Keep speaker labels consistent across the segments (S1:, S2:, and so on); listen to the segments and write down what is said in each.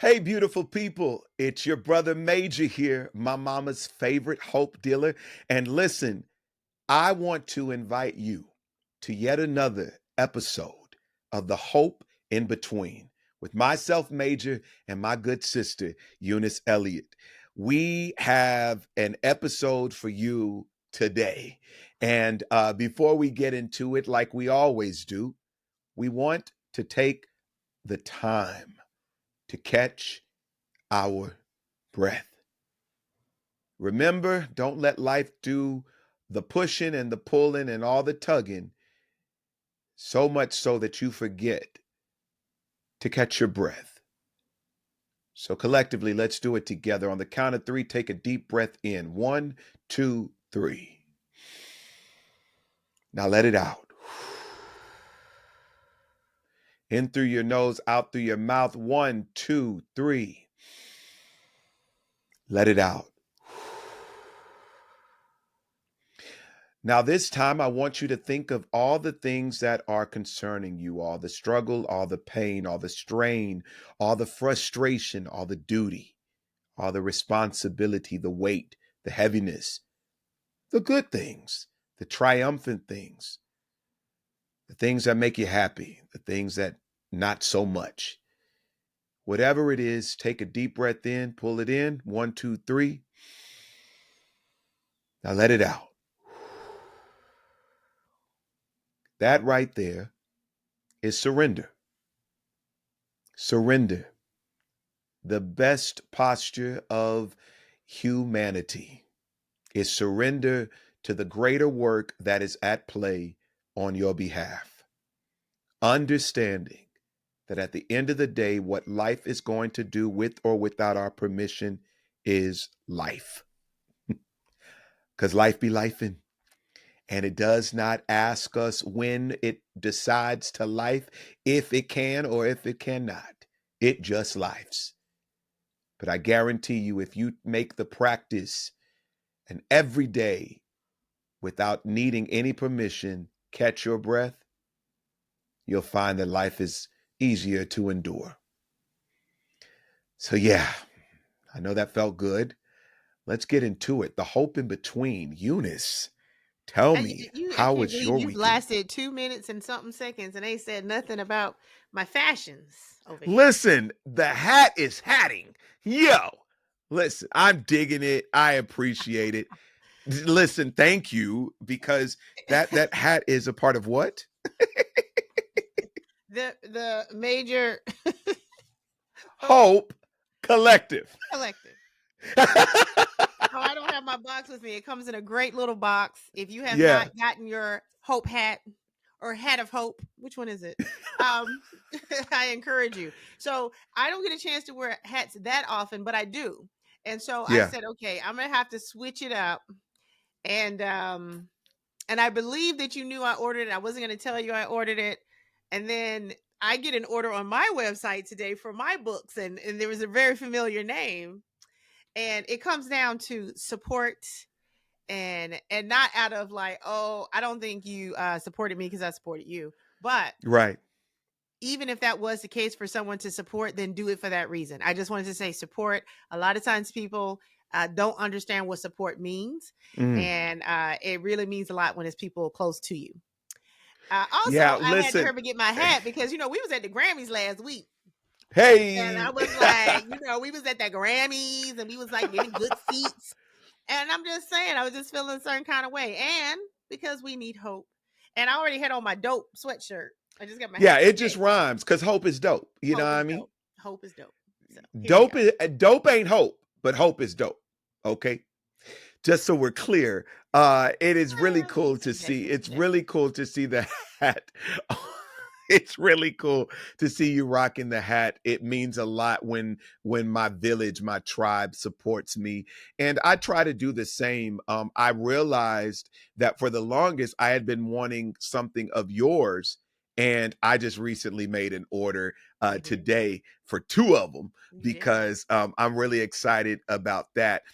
S1: Hey, beautiful people. It's your brother Major here, my mama's favorite hope dealer. And listen, I want to invite you to yet another episode of The Hope in Between with myself, Major, and my good sister, Eunice Elliot. We have an episode for you today. And before we get into it, like we always do, we want to take the time to catch our breath. Remember, don't let life do the pushing and the pulling and all the tugging so much so that you forget to catch your breath. So, collectively, let's do it together. On the count of three, take a deep breath in. One, two, three. Now let it out. In through your nose, out through your mouth. One, two, three. Let it out. Now, this time, I want you to think of all the things that are concerning you, all the struggle, all the pain, all the strain, all the frustration, all the duty, all the responsibility, the weight, the heaviness, the good things, the triumphant things, the things that make you happy, the things that not so much. Whatever it is, take a deep breath in, pull it in. One, two, three. Now let it out. That right there is surrender. Surrender. The best posture of humanity is surrender to the greater work that is at play on your behalf. Understanding that at the end of the day, what life is going to do with or without our permission is life. Because life be lifing. And it does not ask us when it decides to life, if it can or if it cannot. It just lifes. But I guarantee you, if you make the practice and every day, without needing any permission, catch your breath, you'll find that life is easier to endure. So yeah, I know that felt good. Let's get into it. The hope in between. Eunice, tell me,
S2: I
S1: how
S2: can't
S1: was
S2: believe
S1: your
S2: you've
S1: weekend?
S2: lasted 2 minutes and something seconds and ain't said nothing about my fashions over here.
S1: Listen, the hat is hatting. Yo, listen, I'm digging it. I appreciate it. Listen, thank you, because that hat is a part of what?
S2: The major
S1: Hope Collective.
S2: collective. Oh, I don't have my box with me. It comes in a great little box. If you have
S1: Yeah.
S2: not gotten your hope hat or hat of hope, which one is it? Um, I encourage you. So I don't get a chance to wear hats that often, but I do. And so I
S1: Yeah.
S2: said, okay, I'm gonna have to switch it up. And and I believe that you knew I ordered it. I wasn't gonna tell you I ordered it. And then I get an order on my website today for my books, and there was a very familiar name, and it comes down to support, and not out of like, oh, I don't think you supported me because I supported you, but
S1: Right.
S2: even if that was the case for someone to support, then do it for that reason. I just wanted to say support. A lot of times people don't understand what support means,
S1: Mm.
S2: and it really means a lot when it's people close to you.
S1: Yeah.
S2: Also, I had to
S1: Listen.
S2: hurry and get my hat because we was at the Grammys last week. And I
S1: Hey.
S2: was like, we was at the Grammys and we was like getting good seats. And I'm just saying, I was just feeling a certain kind of way. And because we need hope. And I already had on my dope sweatshirt. I just got my
S1: Yeah,
S2: hat
S1: it just
S2: today.
S1: rhymes because hope is dope. You know what
S2: Hope
S1: I
S2: is
S1: mean?
S2: dope. Hope is dope. So here we
S1: Dope
S2: are.
S1: is dope ain't hope, but hope is dope. Okay. Just so we're clear, it is really cool to see. It's
S2: Subjective.
S1: really cool to see the hat. It's really cool to see you rocking the hat. It means a lot when my village, my tribe supports me, and I try to do the same. I realized that for the longest I had been wanting something of yours, and I just recently made an order
S2: You did.
S1: today for two of them
S2: You did.
S1: because I'm really excited about that.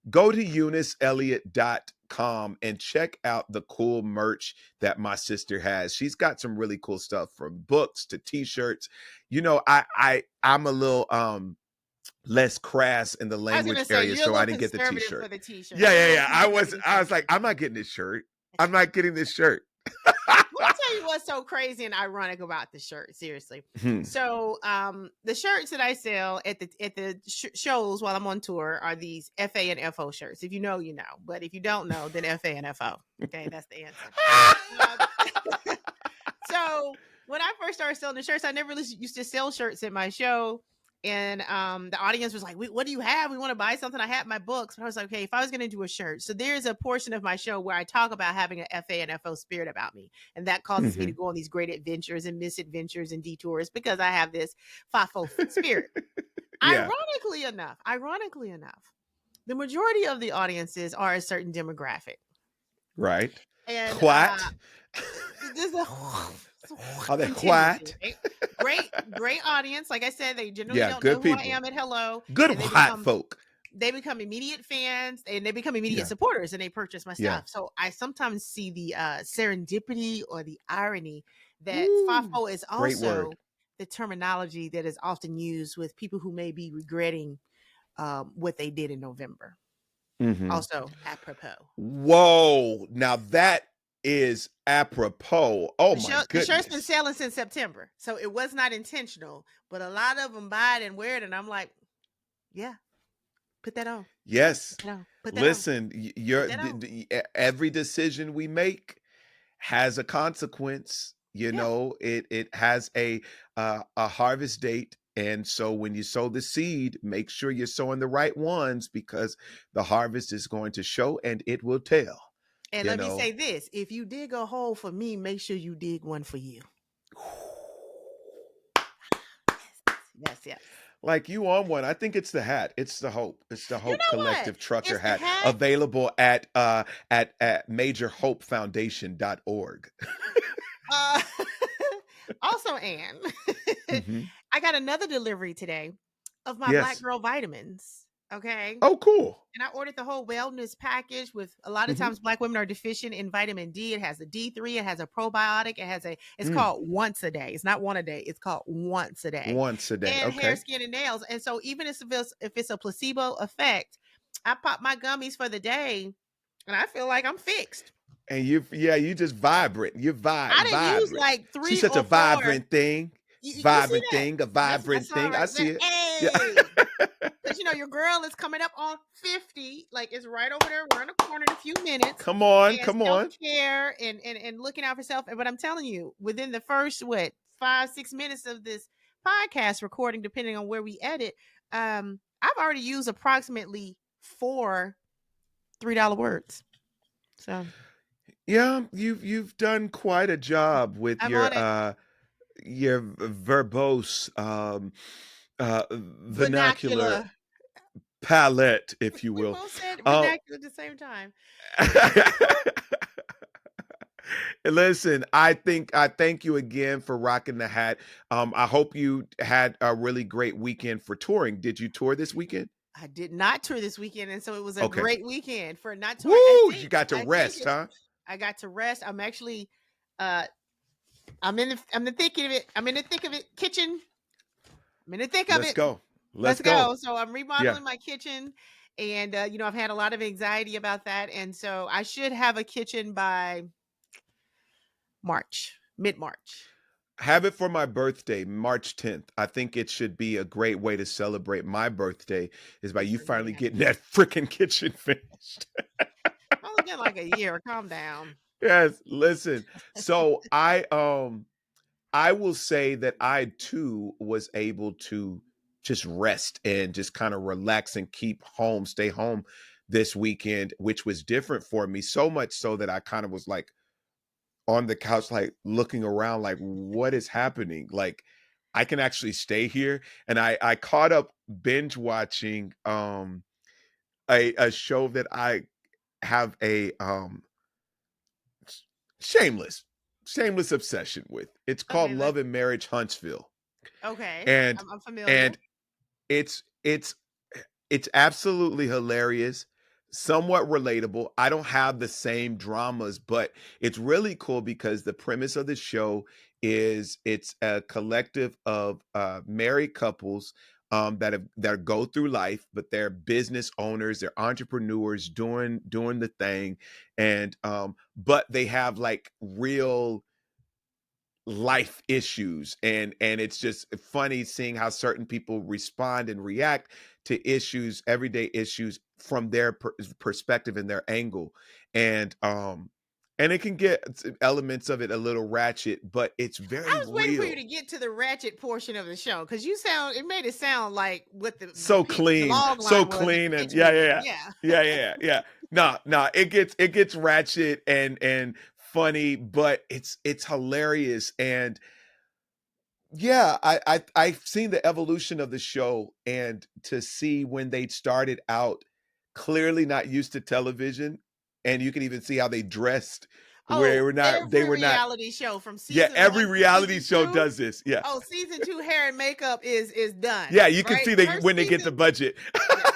S1: go to euniceelliot.com and check out the cool merch that my sister has. She's got some really cool stuff, from books to t-shirts. You know, I'm a little less crass in the
S2: I was
S1: language
S2: gonna say
S1: area,
S2: you're a
S1: so I
S2: little
S1: didn't get the
S2: conservative
S1: t-shirt.
S2: for the t-shirt.
S1: Yeah,
S2: You're a
S1: yeah,
S2: little
S1: yeah.
S2: conservative
S1: I
S2: for
S1: was
S2: the
S1: like, I'm not getting this shirt. I'm not getting this shirt.
S2: Let me tell you what's so crazy and ironic about the shirt. Seriously,
S1: Hmm.
S2: so the shirts that I sell at the shows while I'm on tour are these FA and FO shirts. If you know, you know. But if you don't know, then FA and FO. Okay, that's the answer. So when I first started selling the shirts, I never really used to sell shirts at my show. And the audience was like, what do you have? We want to buy something. I had my books. But I was like, okay, if I was going to do a shirt. So there's a portion of my show where I talk about having an FA and FO spirit about me. And that causes me to go on these great adventures and misadventures and detours because I have this FAFO spirit.
S1: Yeah.
S2: Ironically enough, the majority of the audiences are a certain demographic.
S1: Right.
S2: And
S1: What?
S2: there's a
S1: Are they
S2: contingency,
S1: what?
S2: right? Great audience. Like I said, they generally
S1: Yeah,
S2: don't know
S1: good
S2: who I
S1: people.
S2: am at hello,
S1: Good
S2: and
S1: white folk.
S2: they become immediate fans, and they become immediate
S1: Yeah.
S2: supporters, and they purchase my
S1: Yeah.
S2: stuff. So I sometimes see the serendipity or the irony that
S1: Woo.
S2: FAFO is
S1: Great word.
S2: also the terminology that is often used with people who may be regretting what they did in November.
S1: Mm-hmm.
S2: Also apropos.
S1: Whoa. Now that is apropos. Oh my
S2: The shirt's been
S1: goodness.
S2: selling since September, so it was not intentional. But a lot of them buy it and wear it, and I'm like, yeah, put that on.
S1: Yes.
S2: Put that on. Put that on.
S1: Listen,
S2: Put that on.
S1: every decision we make has a consequence. You
S2: Yeah.
S1: know, it has a harvest date. And so when you sow the seed, make sure you're sowing the right ones, because the harvest is going to show and it will tell.
S2: And
S1: You
S2: let me
S1: know.
S2: say this: if you dig a hole for me, make sure you dig one for you. Yes.
S1: Like you on one. I think it's the hat. It's the Hope. It's the
S2: You
S1: Hope
S2: know what?
S1: Collective Trucker
S2: It's the
S1: hat,
S2: hat.
S1: available at majorhopefoundation.org.
S2: Uh, also, Anne,
S1: Hmm.
S2: I got another delivery today of my Black
S1: Yes.
S2: Girl vitamins. Okay.
S1: Oh, cool.
S2: And I ordered the whole wellness package. With a lot of
S1: Hmm.
S2: times Black women are deficient in vitamin D. It has a D3, it has a probiotic, it's
S1: Mm.
S2: called once a day. It's not one a day, it's called once a day.
S1: Once a day.
S2: And hair,
S1: Okay.
S2: skin, and nails. And so even if it's a placebo effect, I pop my gummies for the day and I feel like I'm fixed.
S1: And you just vibrant. You're
S2: I didn't use
S1: vibrant.
S2: like
S1: She's
S2: 3
S1: such a
S2: or 4.
S1: vibrant thing.
S2: You see
S1: Vibrant
S2: that?
S1: thing. A
S2: I
S1: vibrant
S2: saw it
S1: thing. I
S2: right
S1: see
S2: there.
S1: it. Yeah.
S2: Hey. Because your girl is coming up on 50. Like, it's right over there. We're in a corner in a few minutes.
S1: Come on.
S2: And
S1: Come on.
S2: self-care and looking out for self. But I'm telling you, within the first 5-6 minutes of this podcast recording, depending on where we edit, I've already used approximately 4 $3 words. So
S1: Yeah, you've done quite a job with
S2: I'm on it.
S1: your verbose vernacular
S2: Vernacular.
S1: palette, if you
S2: We
S1: will.
S2: both said
S1: Uh,
S2: vernacular at the same time.
S1: Listen, I thank you again for rocking the hat. I hope you had a really great weekend for touring. Did you tour this weekend?
S2: I did not tour this weekend, and so it was a
S1: Okay.
S2: great weekend for not touring.
S1: Woo! You got to
S2: I think
S1: rest, huh?
S2: I got to rest. I'm actually, uh, I'm in the thick of it. I'm in the thick of it. Kitchen. I'm in the thick of
S1: Let's
S2: it.
S1: go. Let's
S2: Let's
S1: go.
S2: go. So I'm
S1: Yeah.
S2: remodeling my kitchen, and I've had a lot of anxiety about that, and so I should have a kitchen by mid-March.
S1: Have it for my birthday, March 10th. I think it should be a great way to celebrate my birthday, is by
S2: It's
S1: you
S2: not gonna
S1: finally
S2: happen.
S1: getting that freaking kitchen finished.
S2: Only been like a year. Calm down.
S1: Yes, listen. So I will say that I too was able to just rest and just kind of relax and stay home this weekend, which was different for me, so much so that I kind of was like on the couch, like looking around, like, what is happening? Like, I can actually stay here. And I caught up binge watching a show that I have a shameless shameless obsession with. It's called
S2: Okay.
S1: Love and Marriage Huntsville.
S2: Okay.
S1: And
S2: I'm familiar.
S1: and it's it's absolutely hilarious, somewhat relatable. I don't have the same dramas, but it's really cool because the premise of the show is it's a collective of married couples that go through life, but they're business owners, they're entrepreneurs doing the thing, and but they have like real life issues, and it's just funny seeing how certain people respond and react to issues, everyday issues, from their perspective and their angle. And it can get elements of it a little ratchet, but it's
S2: I
S1: very
S2: was waiting for you
S1: real.
S2: to get to the ratchet portion of the show because it made it sound like what
S1: So
S2: the
S1: clean,
S2: log
S1: so
S2: line was in
S1: clean,
S2: the
S1: and
S2: pitch
S1: yeah, yeah,
S2: meeting.
S1: yeah,
S2: Yeah.
S1: yeah, yeah, yeah, yeah. No, it gets ratchet and funny, but it's hilarious. And yeah, I've seen the evolution of the show, and to see when they started out clearly not used to television, and you can even see how they dressed, where
S2: Oh,
S1: they
S2: every
S1: were not.
S2: reality show from
S1: Yeah,
S2: season
S1: every
S2: one to
S1: reality
S2: season
S1: show
S2: two.
S1: does this. Yeah,
S2: Oh, season two hair and makeup is done,
S1: yeah, you can
S2: right?
S1: see they
S2: First
S1: when they get the
S2: season,
S1: budget.
S2: yeah.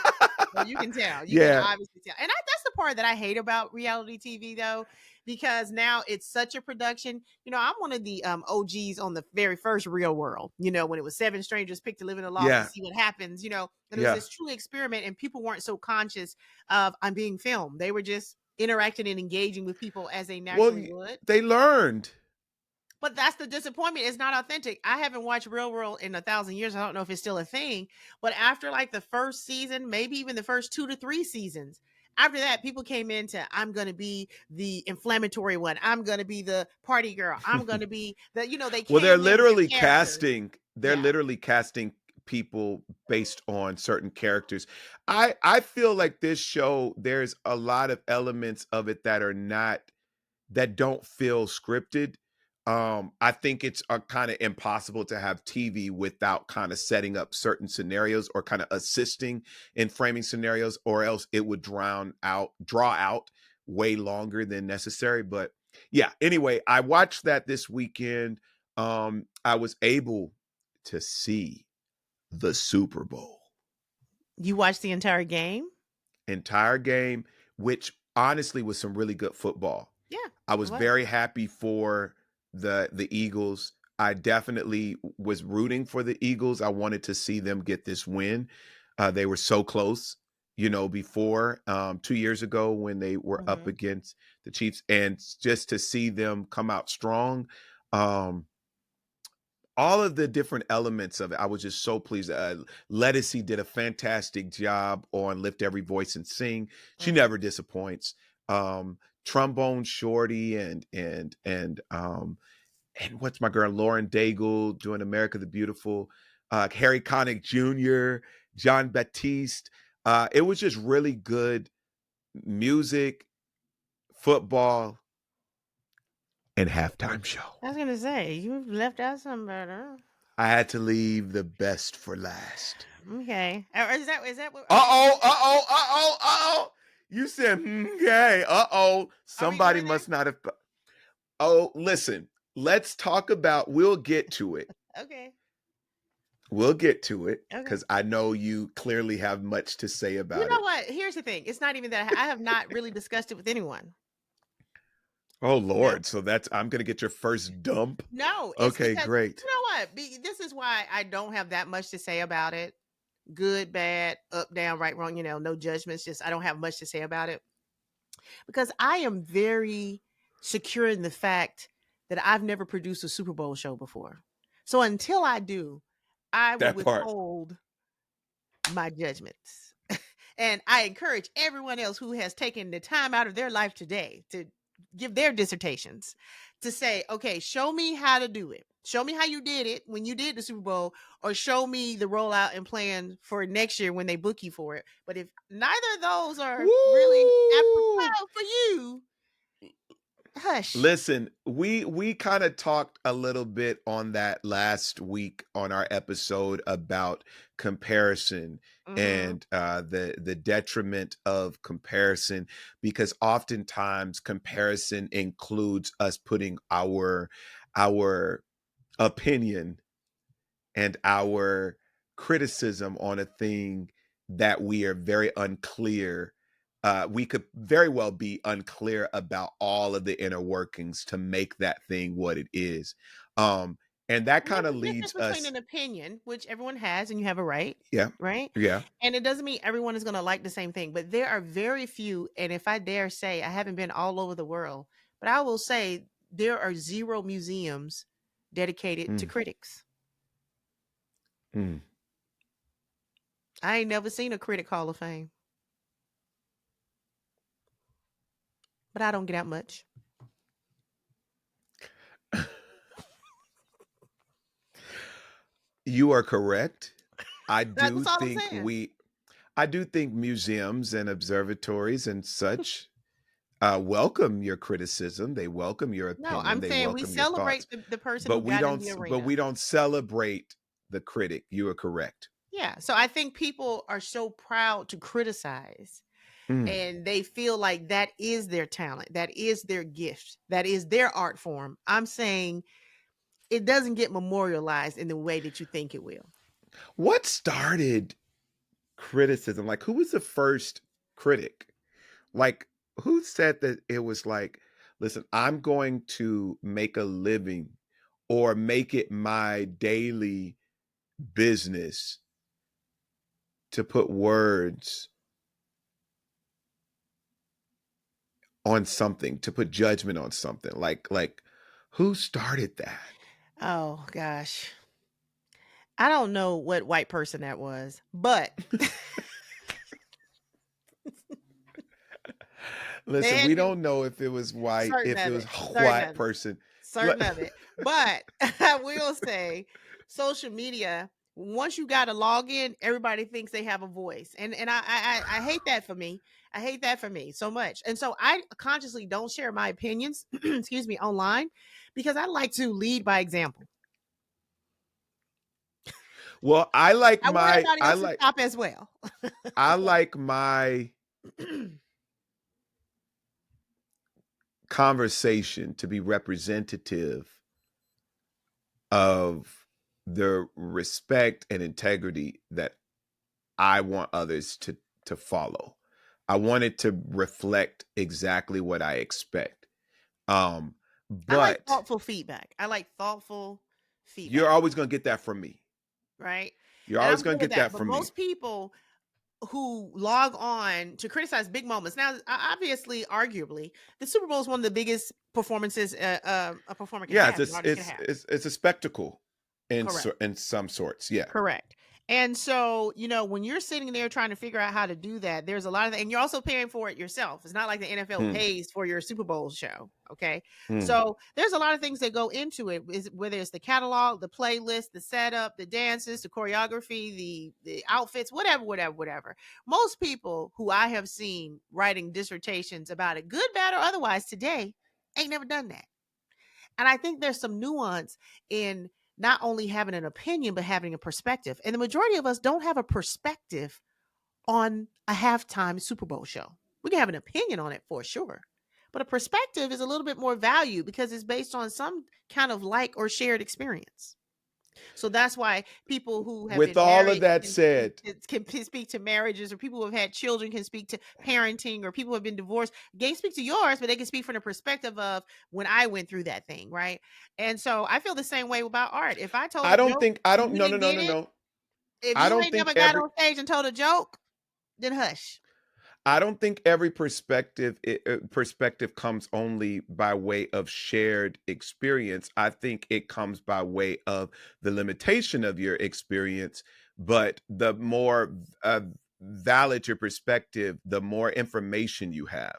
S2: Well, you can tell. You can
S1: Yeah,
S2: obviously tell. And that's the part that I hate about reality TV though, because now it's such a production. I'm one of the OGs on the very first Real World, when it was seven strangers picked to live in a loft to
S1: yeah,
S2: see what happens, and it was
S1: yeah.
S2: this true experiment and people weren't so conscious of I'm being filmed. They were just interacting and engaging with people as they
S1: Well,
S2: naturally would.
S1: they learned.
S2: But that's the disappointment. It's not authentic. I haven't watched Real World in 1,000 years. I don't know if it's still a thing. But after like the first season, maybe even the first 2 to 3 seasons, after that, people came into I'm gonna be the inflammatory one. I'm gonna be the party girl. I'm gonna be they
S1: Well,
S2: came in with their characters.
S1: they're
S2: Yeah.
S1: literally casting people based on certain characters. I feel like this show, there's a lot of elements of it that don't feel scripted. I think it's kind of impossible to have TV without kind of setting up certain scenarios or kind of assisting in framing scenarios, or else it would draw out way longer than necessary. But yeah, anyway, I watched that this weekend. I was able to see the Super Bowl
S2: You watched the entire game?
S1: entire game, which honestly was some really good football.
S2: Yeah.
S1: I
S2: It
S1: was
S2: was.
S1: very happy for the Eagles. I definitely was rooting for the Eagles. I wanted to see them get this win. They were so close, before 2 years ago when they were up
S2: Mhm.
S1: against the Chiefs, and just to see them come out strong. Um, all of the different elements of it, I was just so pleased. Lettucey did a fantastic job on Lift Every Voice and Sing. She
S2: Mhm.
S1: never disappoints. Trombone Shorty and what's my girl Lauren Daigle doing America the Beautiful. Harry Connick Jr., John Batiste. It was just really good music, football, and halftime show.
S2: I was gonna say you left out something better.
S1: I had to leave the best for last.
S2: Okay. Is that what
S1: Uh
S2: are we
S1: oh,
S2: doing
S1: uh
S2: that?
S1: oh, uh oh, uh oh. You said, okay, uh oh.
S2: Are we
S1: Somebody
S2: doing that?
S1: must not have. Oh, listen, let's talk about, we'll get to it.
S2: Okay.
S1: We'll get to it
S2: Okay.
S1: because I know you clearly have much to say
S2: You
S1: about
S2: know
S1: it.
S2: what? Here's the thing. It's not even that I have not really discussed it with anyone.
S1: Oh,
S2: You know?
S1: Lord. So I'm going to get your first dump.
S2: No, it's
S1: Okay,
S2: because
S1: great.
S2: you know what? This is why I don't have that much to say about it. Good, bad, up, down, right, wrong. No judgments. Just I don't have much to say about it because I am very secure in the fact that I've never produced a Super Bowl show before. So until I do, I will
S1: That part.
S2: withhold my judgments. And I encourage everyone else who has taken the time out of their life today to give their dissertations to say, okay, show me how to do it. Show me how you did it when you did the Super Bowl, or show me the rollout and plan for next year when they book you for it. But if neither of those are really
S1: Woo!
S2: apropos for you, hush.
S1: Listen, we kind of talked a little bit on that last week on our episode about comparison
S2: Mm-hmm.
S1: and the detriment of comparison, because oftentimes comparison includes us putting our opinion and our criticism on a thing that we are very unclear we could very well be unclear about all of the inner workings to make that thing what it is. And that
S2: And there's
S1: kind of
S2: a difference
S1: leads
S2: between
S1: us.
S2: an opinion, which everyone has, and you have a right,
S1: Yeah.
S2: right?
S1: Yeah.
S2: And it doesn't mean everyone is going to like the same thing, but there are very few. And if I dare say, I haven't been all over the world, but I will say there are 0 museums dedicated to
S1: Mm,
S2: critics.
S1: mm.
S2: I ain't never seen a critic hall of fame, but I don't get out much.
S1: You are correct. I do
S2: That's all I'm
S1: think
S2: saying.
S1: I do think museums and observatories and such welcome your criticism. They welcome your
S2: No,
S1: opinion.
S2: I'm
S1: They
S2: saying we
S1: welcome your thoughts.
S2: celebrate the person
S1: But
S2: who
S1: we
S2: got in
S1: don't.
S2: the
S1: But
S2: arena.
S1: we don't celebrate the critic. You are correct.
S2: Yeah. So I think people are so proud to criticize,
S1: Mm.
S2: and they feel like that is their talent, that is their gift, that is their art form. I'm saying it doesn't get memorialized in the way that you think it will.
S1: What started criticism? Like, who was the first critic? Like, who said that it was like, listen, I'm going to make a living or make it my daily business to put words on something, to put judgment on something. Like who started that?
S2: Oh gosh. I don't know what white person that was, but they
S1: Listen,
S2: had
S1: we
S2: to
S1: don't know if it was white,
S2: certain
S1: if it
S2: of
S1: was
S2: it, certain
S1: white
S2: of it,
S1: person.
S2: certain of it. But I will say social media, once you got a login, everybody thinks they have a voice. And I hate that for me. I hate that for me so much. And so I consciously don't share my opinions, excuse me, online, because I like to lead by example.
S1: Well,
S2: I want everybody else to stop as well.
S1: I
S2: So
S1: like my conversation to be representative of the respect and integrity that I want others to follow. I want it to reflect exactly what I expect. Um,
S2: I like
S1: but
S2: thoughtful feedback. I like thoughtful
S1: you're
S2: feedback,
S1: always gonna get that from me.
S2: right?
S1: You're
S2: And
S1: always
S2: I'm
S1: gonna
S2: good with
S1: get
S2: that.
S1: that
S2: But
S1: from me.
S2: most people who log on to criticize big moments. Now, obviously, arguably, the Super Bowl is one of the biggest performances a performer can
S1: Yeah,
S2: have, an artist can have.
S1: it's a spectacle
S2: Correct.
S1: in some sorts. Yeah.
S2: Correct. And so, when you're sitting there trying to figure out how to do that, there's a lot of and you're also paying for it yourself. It's not like the NFL
S1: Hmm.
S2: pays for your Super Bowl show. Okay.
S1: Hmm.
S2: So there's a lot of things that go into it, whether it's the catalog, the playlist, the setup, the dances, the choreography, the outfits, whatever, whatever, whatever. Most people who I have seen writing dissertations about it, good, bad, or otherwise, today ain't never done that. And I think there's some nuance in not only having an opinion, but having a perspective. And the majority of us don't have a perspective on a halftime Super Bowl show. We can have an opinion on it for sure. But a perspective is a little bit more valued because it's based on some kind of like or shared experience. So that's why people who have
S1: With
S2: been
S1: all of
S2: married
S1: that said,
S2: can speak to marriages, or people who have had children can speak to parenting, or people who have been divorced can speak to yours, but they can speak from the perspective of when I went through that thing, right? And so I feel the same way about art. If I told a joke
S1: I
S2: and
S1: don't
S2: you
S1: no no
S2: didn't
S1: no
S2: get
S1: no
S2: it,
S1: no.
S2: if
S1: I
S2: you
S1: don't
S2: ain't never
S1: think
S2: got
S1: every
S2: on stage and told a joke, then hush.
S1: I don't think every perspective comes only by way of shared experience. I think it comes by way of the limitation of your experience. But the more valid your perspective, the more information you have.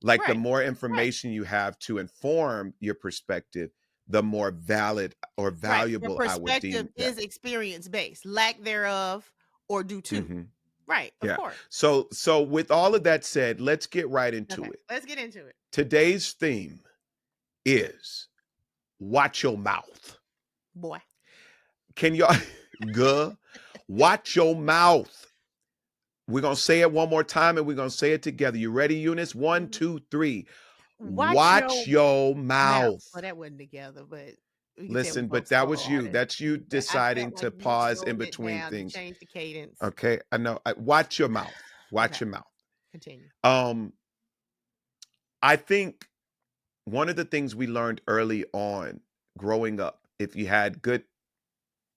S1: Like the
S2: Right.
S1: more
S2: Right.
S1: information you have to inform your perspective, the more valid or
S2: Right. Your
S1: valuable I would
S2: perspective
S1: deem that.
S2: is experience based, lack thereof, or due to.
S1: Hmm.
S2: Right. Of
S1: Yeah.
S2: course.
S1: So with all of that said, let's get right into
S2: Okay.
S1: it.
S2: Let's get into it.
S1: Today's theme is watch your mouth.
S2: Boy.
S1: Can y'all Guh, watch your mouth. We're gonna say it one more time and we're gonna say it together. You ready, Eunice? One,
S2: Mhm.
S1: two, three.
S2: Watch
S1: Watch
S2: your
S1: your
S2: mouth.
S1: mouth.
S2: Well, that wasn't together, but we can tell we
S1: Listen,
S2: both
S1: but that
S2: solo
S1: was you.
S2: artists.
S1: That's you
S2: But I felt
S1: deciding
S2: like
S1: to
S2: you
S1: pause in
S2: slowed it
S1: between
S2: down. You
S1: things.
S2: changed the cadence.
S1: Okay. I know. Watch your mouth.
S2: Okay.
S1: Watch your mouth.
S2: Continue.
S1: I think one of the things we learned early on growing up, if you had good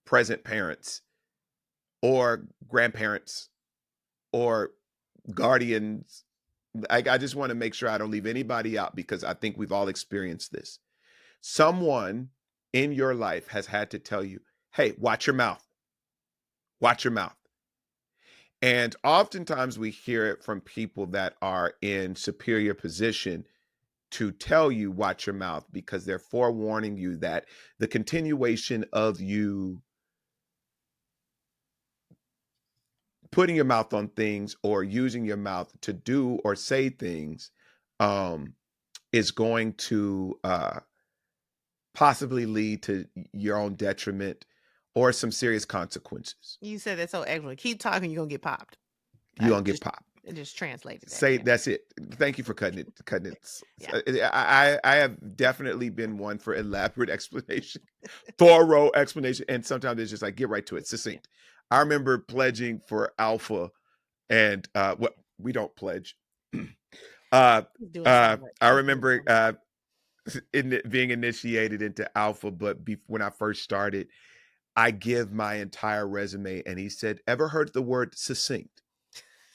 S1: present parents or grandparents or guardians, I just want to make sure I don't leave anybody out because I think we've all experienced this. Someone in your life has had to tell you, hey, watch your mouth, watch your mouth. And oftentimes we hear it from people that are in superior position to tell you watch your mouth because they're forewarning you that the continuation of you putting your mouth on things or using your mouth to do or say things um, is going to possibly lead to your own detriment or some serious consequences.
S2: You said that so excellent. Keep talking, you're gonna get popped.
S1: You're gonna get popped.
S2: I just translated that.
S1: Say
S2: Yeah.
S1: that's it. Thank you for cutting it. Cutting it.
S2: Yeah.
S1: I have definitely been one for elaborate explanation, thorough explanation, and sometimes it's just like get right to it, succinct. I remember pledging for Alpha, and what we don't pledge. I remember being initiated into Alpha, but when I first started, I give my entire resume, and he said, "Ever heard the word succinct?"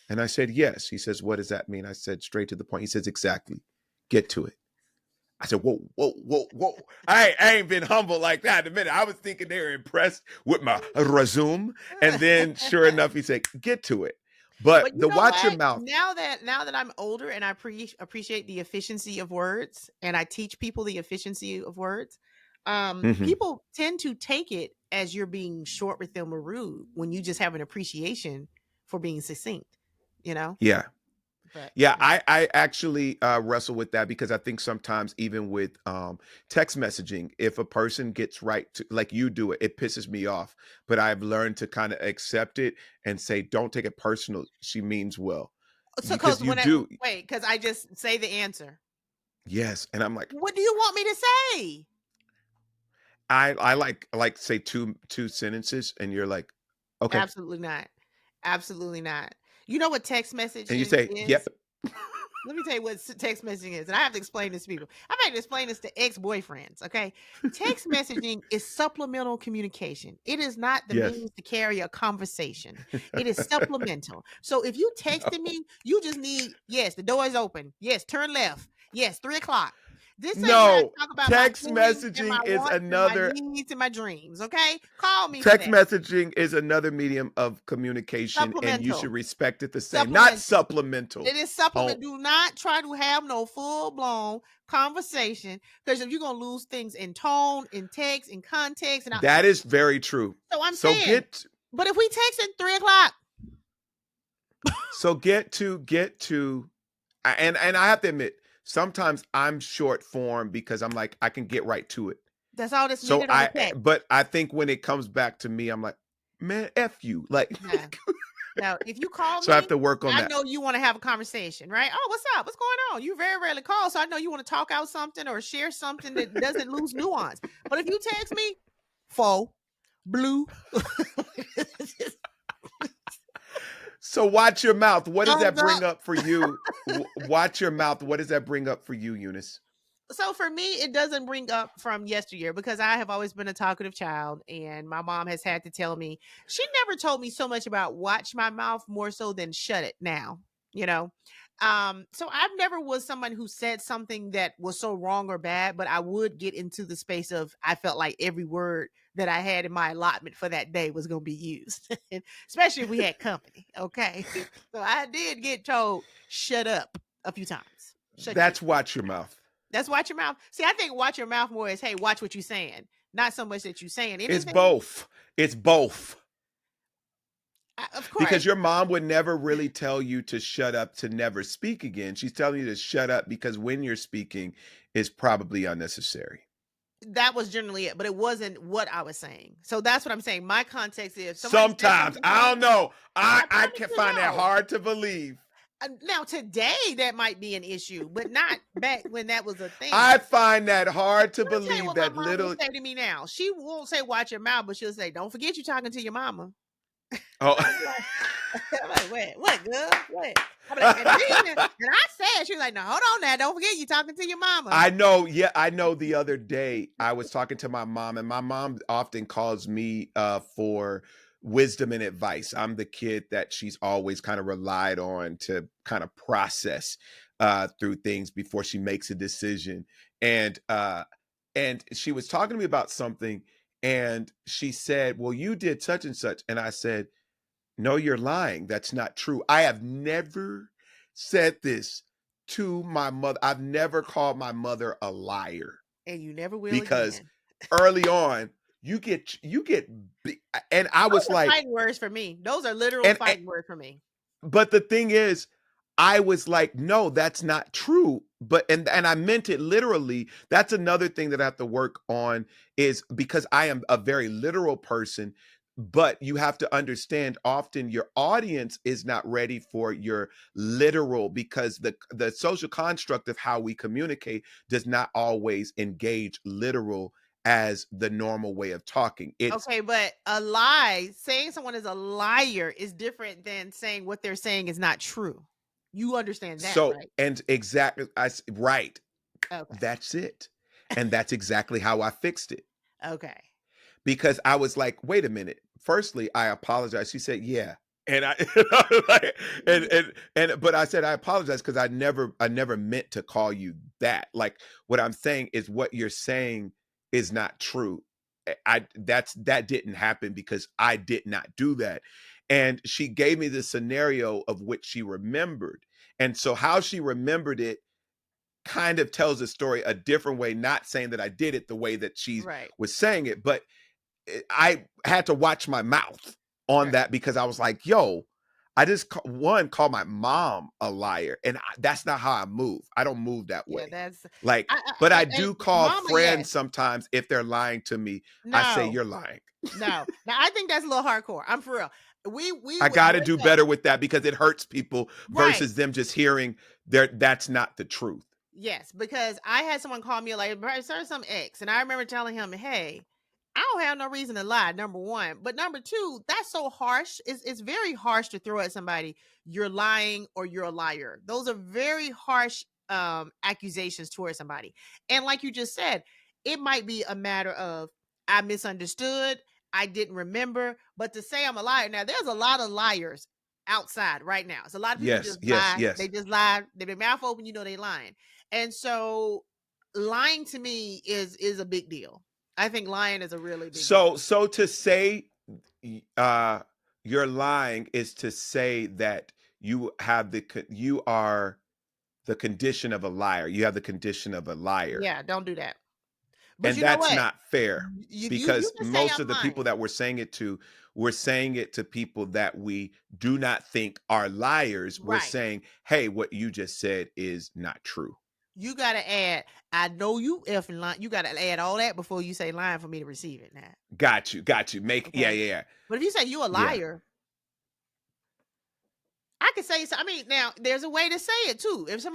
S1: And I said, yes. He says, what does that mean? I said, straight to the point. He says, exactly. Get to it. I said, whoa, whoa, whoa, whoa. I ain't been humble like that in a minute. I was thinking they were impressed with my resume. And then sure enough, he said, get to it. But the watch your mouth.
S2: Now that I'm older and I appreciate the efficiency of words and I teach people the efficiency of words, people tend to take it as you're being short with them or rude when you just have an appreciation for being succinct. You know?
S1: Yeah.
S2: But,
S1: yeah, I actually wrestle with that because I think sometimes even with text messaging, if a person gets right to like you do it, it pisses me off. But I've learned to kind of accept it and say, don't take it personal. She means well.
S2: So
S1: because you do.
S2: Because I just say the answer.
S1: Yes. And I'm like,
S2: what do you want me to say?
S1: I like say two sentences and you're like, okay.
S2: Absolutely not. Absolutely not. You know what text message
S1: and you say,
S2: is?
S1: Yep.
S2: Let me tell you what text messaging is. And I have to explain this to people. I've had to explain this to ex-boyfriends, okay? Text messaging is supplemental communication. It is not the means to carry a conversation. It is supplemental. So if you texted me, you just need, yes, the door is open. Yes, turn left. Yes, 3:00. This ain't
S1: no,
S2: talk about
S1: text
S2: my
S1: messaging
S2: and my
S1: is
S2: wants
S1: another
S2: and my needs and my dreams. Okay, call me.
S1: Text messaging is another medium of communication, and you should respect it the same. Not supplemental.
S2: It is supplement. Do not try to have no full blown conversation because you're gonna lose things in tone, in text, in context, and
S1: that is very true.
S2: So I'm saying, but if we text at 3:00.
S1: So get to, and I have to admit, sometimes I'm short form because I'm like, I can get right to it.
S2: That's all that's needed on the text.
S1: But I think when it comes back to me, I'm like, man, F you. Like,
S2: now, if you call me,
S1: so I have to work on that.
S2: I know you want to have a conversation, right? Oh, what's up? What's going on? You very rarely call, so I know you want to talk out something or share something that doesn't lose nuance. But if you text me, faux, blue.
S1: So watch your mouth. What does that bring up for you? Watch your mouth. What does that bring up for you, Eunice?
S2: So for me, it doesn't bring up from yesteryear because I have always been a talkative child and my mom has had to tell me, she never told me so much about watch my mouth more so than shut it now, you know? So I've never was someone who said something that was so wrong or bad, but I would get into the space of, I felt like every word that I had in my allotment for that day was going to be used, especially if we had company. Okay. So I did get told, shut up a few times.
S1: That's watch your mouth.
S2: That's watch your mouth. See, I think watch your mouth more is, hey, watch what you're saying. Not so much that you're saying anything.
S1: It's both. It's both.
S2: Of course.
S1: Because your mom would never really tell you to shut up, to never speak again. She's telling you to shut up because when you're speaking is probably unnecessary.
S2: That was generally it, but it wasn't what I was saying. So that's what I'm saying. My context is
S1: sometimes, I don't know. I can find that hard to believe.
S2: Now today that might be an issue, but not back when that was a thing.
S1: I find that hard to believe that
S2: my mom will say to me now. She won't say watch your mouth, but she'll say, don't forget you're talking to your mama.
S1: Oh.
S2: I'm like, I'm like, what, girl? What? I'm like, and I said, she was like, no, hold on now. Don't forget you talking to your mama.
S1: I know. Yeah, I know. The other day, I was talking to my mom, and my mom often calls me for wisdom and advice. I'm the kid that she's always kind of relied on to kind of process through things before she makes a decision. And she was talking to me about something, and she said, "Well, you did such and such," and I said, "No, you're lying. That's not true. I have never said this to my mother. I've never called my mother a liar
S2: And you never will
S1: because
S2: again.
S1: early on you get and I
S2: Those
S1: was
S2: are
S1: like
S2: fighting words for me. Those are literal
S1: and
S2: fighting words for me.
S1: but the thing is, I was like, no, that's not true. But and I meant it literally. That's another thing that I have to work on is because I am a very literal person, but you have to understand often your audience is not ready for your literal because the social construct of how we communicate does not always engage literal as the normal way of talking. It's
S2: Okay, but a lie, saying someone is a liar is different than saying what they're saying is not true. You understand that,
S1: so
S2: right?
S1: and exactly right.
S2: Okay.
S1: That's it. And that's exactly how I fixed it
S2: Okay.
S1: because I was like, wait a minute. Firstly, I apologize. She said, yeah. And I like, but I said I apologize because I never meant to call you that. Like what I'm saying is what you're saying is not true. That didn't happen because I did not do that. And she gave me the scenario of which she remembered. And so how she remembered it kind of tells a story a different way, not saying that I did it the way that she
S2: Right.
S1: was saying it, but I had to watch my mouth on
S2: Right.
S1: that because I was like, yo, I just call my mom a liar, and that's not how I move. I don't move that
S2: Yeah,
S1: way.
S2: that's
S1: Like, but
S2: I
S1: I
S2: and
S1: do call
S2: mama, yes.
S1: friends sometimes if they're lying to me. I say
S2: No.
S1: you're lying.
S2: No. Now I think that's a little hardcore. I'm for real. We
S1: I
S2: would
S1: got to
S2: break
S1: do
S2: up.
S1: better with that because it hurts people
S2: Right.
S1: versus them just hearing that's not the truth.
S2: Yes, because I had someone call me like, sir, some ex, and I remember telling him, "Hey, I don't have no reason to lie." Number one, but number two, that's so harsh. It's very harsh to throw at somebody. You're lying or you're a liar. Those are very harsh accusations towards somebody. And like you just said, it might be a matter of I misunderstood, I didn't remember, but to say I'm a liar. Now, there's a lot of liars outside right now. So a lot of people
S1: Yes,
S2: just
S1: yes,
S2: lie. They
S1: yes.
S2: just lie. They their mouth open, they lying. And so lying to me is a big deal. I think lying is a really big deal.
S1: So to say uh you're lying is to say that you are the condition of a liar. You have the condition of a liar.
S2: Yeah, don't do that. But
S1: And
S2: you know
S1: that's
S2: what?
S1: not fair
S2: You
S1: because
S2: can say
S1: most
S2: I'm
S1: of the people
S2: lying.
S1: that we're saying it to, we're saying it to people that we do not think are liars. We're
S2: Right.
S1: saying, "Hey, what you just said is not true."
S2: You gotta add, I know you effing lying. You gotta add all that before you say lying for me to receive it now.
S1: Got you. Got you. Make yeah,
S2: Okay.
S1: yeah, yeah.
S2: But if you say you a
S1: Yeah.
S2: liar, I could say so. I mean, now there's a way to say it too. If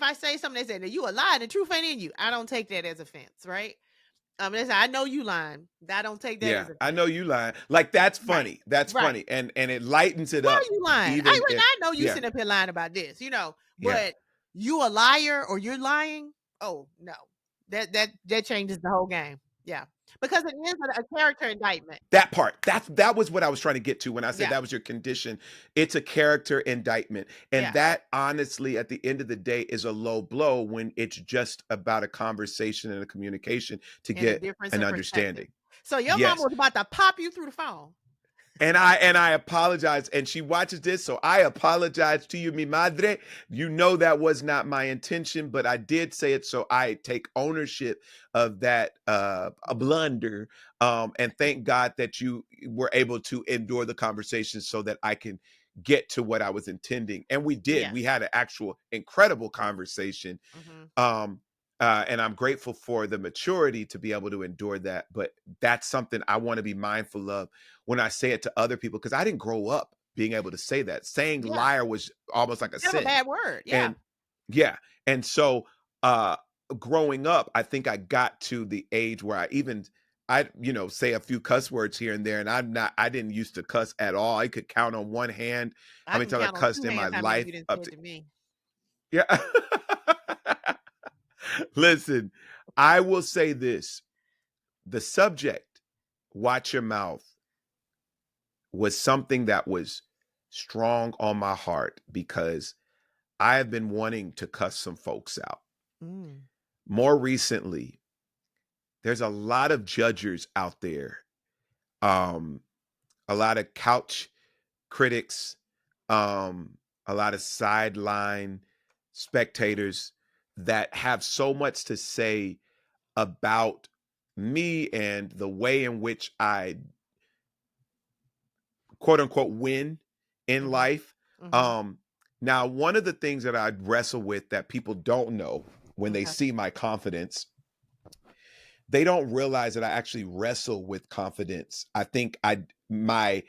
S2: I say something, they say that you a lie, the truth ain't in you. I don't take that as offense, right? They say, I know you lying. I don't take that
S1: Yeah,
S2: as
S1: I
S2: offense.
S1: know you lying. Like that's
S2: Right.
S1: funny. That's
S2: Right.
S1: funny, and it lightens it
S2: Why
S1: up.
S2: are you lying?
S1: Even if
S2: I know you
S1: yeah,
S2: sitting up here lying about this,
S1: yeah.
S2: but you a liar or you're lying? Oh no. That changes the whole game. Yeah. Because it is a character indictment.
S1: That part. That was what I was trying to get to when I said
S2: Yeah.
S1: that was your condition. It's a character indictment, and
S2: Yeah.
S1: that honestly, at the end of the day, is a low blow when it's just about a conversation and a communication to
S2: And a
S1: get
S2: difference
S1: an
S2: in perspective.
S1: understanding.
S2: So your mama
S1: Yes,
S2: was about to pop you through the phone.
S1: and I apologize. And she watches this, so I apologize to you, mi madre. You know that was not my intention, but I did say it, so I take ownership of that a blunder. And thank God that you were able to endure the conversation so that I can get to what I was intending. And we did. We
S2: Yes.
S1: had an actual incredible conversation.
S2: Hmm.
S1: Um, and I'm grateful for the maturity to be able to endure that. But that's something I want to be mindful of when I say it to other people because I didn't grow up being able to say that. Saying
S2: Yeah.
S1: liar was almost like
S2: It's
S1: a
S2: kind of a
S1: sin.
S2: bad word. Yeah.
S1: And yeah. And so uh growing up, I think I got to the age where I even I, say a few cuss words here and there, and I didn't used to cuss at all. I could count on one hand how
S2: I
S1: many
S2: can
S1: times I
S2: count on
S1: cussed
S2: two
S1: in my
S2: hands how many
S1: life
S2: you didn't
S1: up
S2: say
S1: to,
S2: to me.
S1: yeah. Listen, I will say this. The subject, watch your mouth, was something that was strong on my heart because I have been wanting to cuss some folks out.
S2: Mm.
S1: More recently, there's a lot of judgers out there, um, a lot of couch critics, um, a lot of sideline spectators that have so much to say about me and the way in which I quote unquote win in
S2: Mhm.
S1: life.
S2: Mhm.
S1: Um, Now, one of the things that I wrestle with that people don't know when they
S2: Okay.
S1: see my confidence, they don't realize that I actually wrestle with confidence. I think my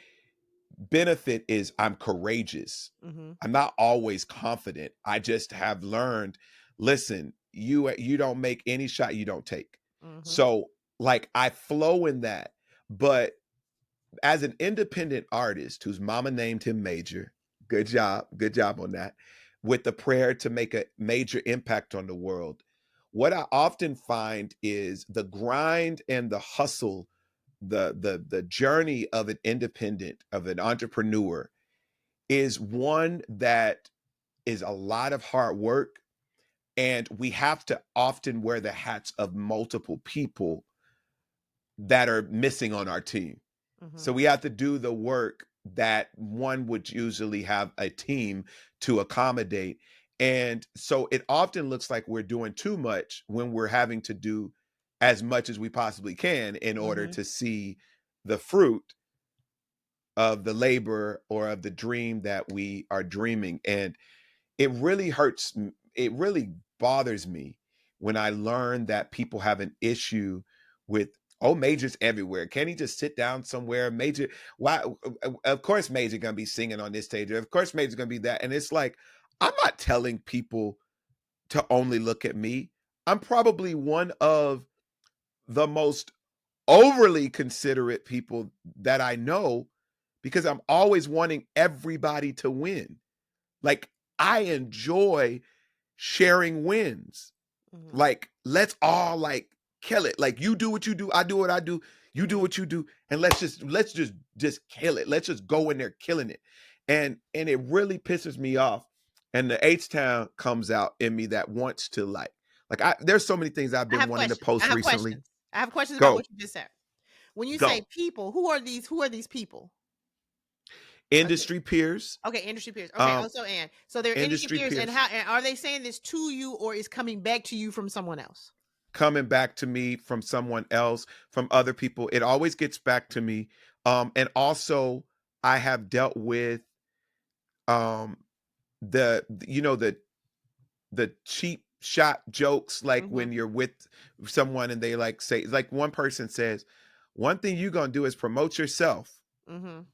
S1: benefit is I'm courageous.
S2: Mhm.
S1: I'm not always confident. I just have learned, listen, you don't make any shot you don't take.
S2: Mhm.
S1: So like I flow in that, but as an independent artist whose mama named him Major, good job on that, with the prayer to make a major impact on the world. What I often find is the grind and the hustle, the journey of an independent, of an entrepreneur, is one that is a lot of hard work. And we have to often wear the hats of multiple people that are missing on our team.
S2: Mhm.
S1: So we have to do the work that one would usually have a team to accommodate. And so it often looks like we're doing too much when we're having to do as much as we possibly can in order
S2: Mhm.
S1: to see the fruit of the labor or of the dream that we are dreaming. And it really hurts, it really bothers me when I learn that people have an issue with, oh, Major's everywhere, can he just sit down somewhere? Major, why, of course Major gonna be singing on this stage, of course Major's gonna be that. And it's like, I'm not telling people to only look at me. I'm probably one of the most overly considerate people that I know, because I'm always wanting everybody to win. Like, I enjoy sharing wins.
S2: Mhm.
S1: Like, let's all like kill it. Like, you do what you do, I do what I do, you do
S2: Mhm.
S1: what you do, and let's just kill it. Let's just go in there killing it. And it really pisses me off. And the H-Town comes out in me that wants to like there's so many things I've
S2: I
S1: been
S2: have
S1: wanting to
S2: questions. I
S1: post
S2: have
S1: recently.
S2: questions. I have questions about
S1: Go,
S2: what you just said. When you say
S1: go.
S2: people, who are these? Who are these people? Okay.
S1: Industry peers,
S2: Okay, industry peers. Okay,
S1: um,
S2: also and so they're industry
S1: industry
S2: peers, and
S1: peers
S2: how and are they saying this to you or is coming back to you from someone else?
S1: coming back to me from someone else, from other people. It always gets back to me. And also I have dealt with um the cheap shot jokes, like
S2: Mhm.
S1: when you're with someone and they like say, like one person says, one thing you're gonna do is promote yourself.
S2: Mhm.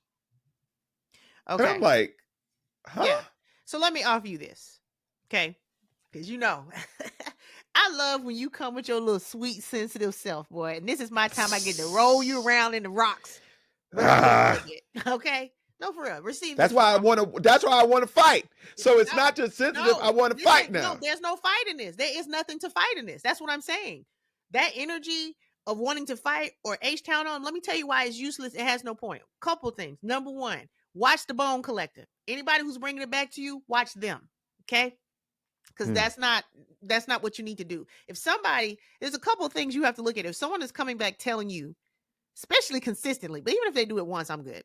S1: And I'm
S2: Okay.
S1: like, huh?
S2: Yeah. So let me offer you this. Okay? Cuz I love when you come with your little sweet sensitive self, boy. And this is my time I get to roll you around in the rocks. Receive it a little
S1: Ah,
S2: bit. Okay? No, for real. Receive
S1: that's
S2: this
S1: why I
S2: from
S1: want to. That's why I want to fight. So it's
S2: no,
S1: not just sensitive. I
S2: no,
S1: want to
S2: this
S1: fight
S2: ain't no,
S1: now.
S2: there's no fight in this. There is nothing to fight in this. That's what I'm saying. That energy of wanting to fight or H Town on, let me tell you why it's useless. It has no point. Couple things. Number one, watch the Bone Collector. Anybody who's bringing it back to you, watch them. Okay? Because
S1: Hmm.
S2: that's not what you need to do. If somebody, there's a couple of things you have to look at. If someone is coming back telling you, especially consistently, but even if they do it once, I'm good.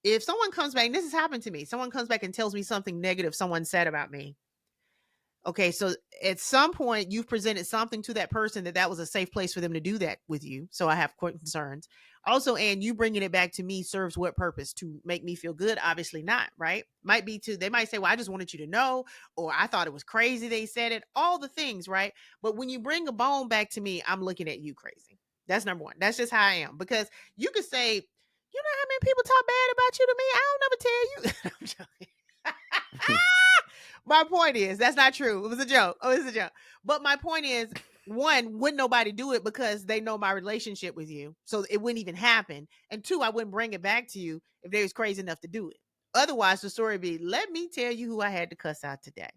S2: If someone comes back, and this has happened to me, someone comes back and tells me something negative someone said about me. Okay, so at some point you've presented something to that person that was a safe place for them to do that with you. So I have concerns. Also, and you bringing it back to me serves what purpose? To make me feel good? Obviously not, right? Might be to, they might say, well, I just wanted you to know, or I thought it was crazy they said it, all the things, right? But when you bring a bone back to me, I'm looking at you crazy. That's number one. That's just how I am. Because you could say, you know how many people talk bad about you to me? I don't never tell you. I'm joking. My point is, that's not true. It was a joke. Oh, it's a joke. But my point is, one, wouldn't nobody do it because they know my relationship with you, so it wouldn't even happen. And two, I wouldn't bring it back to you if they was crazy enough to do it. Otherwise, the story would be, let me tell you who I had to cuss out today.